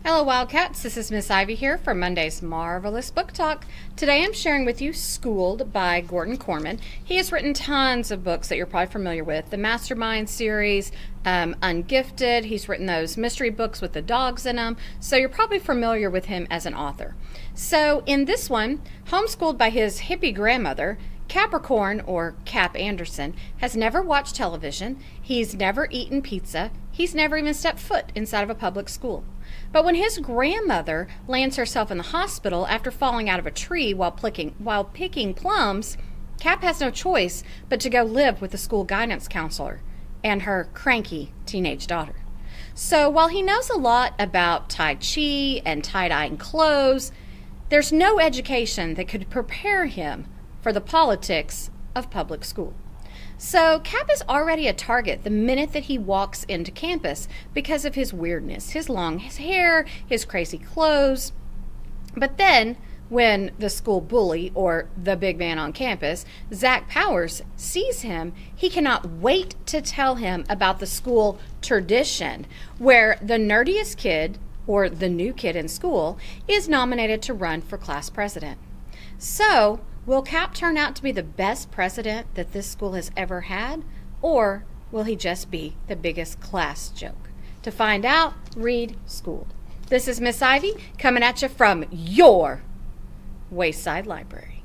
Hello, Wildcats. This is Miss Ivy here for Monday's Marvelous Book Talk. Today I'm sharing with you Schooled by Gordon Korman. He has written tons of books that you're probably familiar with. The Mastermind series, Ungifted. He's written those mystery books with the dogs in them. So you're probably familiar with him as an author. So in this one, homeschooled by his hippie grandmother, Capricorn, or Cap Anderson, has never watched television. He's never eaten pizza. He's never even stepped foot inside of a public school. But when his grandmother lands herself in the hospital after falling out of a tree while picking plums, Cap has no choice but to go live with the school guidance counselor and her cranky teenage daughter. So while he knows a lot about Tai Chi and tie-dyeing clothes, there's no education that could prepare him for the politics of public school. So Cap is already a target the minute that he walks into campus because of his weirdness, his long hair, his crazy clothes. But then, when the school bully, or the big man on campus, Zach Powers, sees him, he cannot wait to tell him about the school tradition, where the nerdiest kid, or the new kid in school, is nominated to run for class president. So, will Cap turn out to be the best president that this school has ever had? Or will he just be the biggest class joke? To find out, read Schooled. This is Miss Ivy coming at you from your Wayside Library.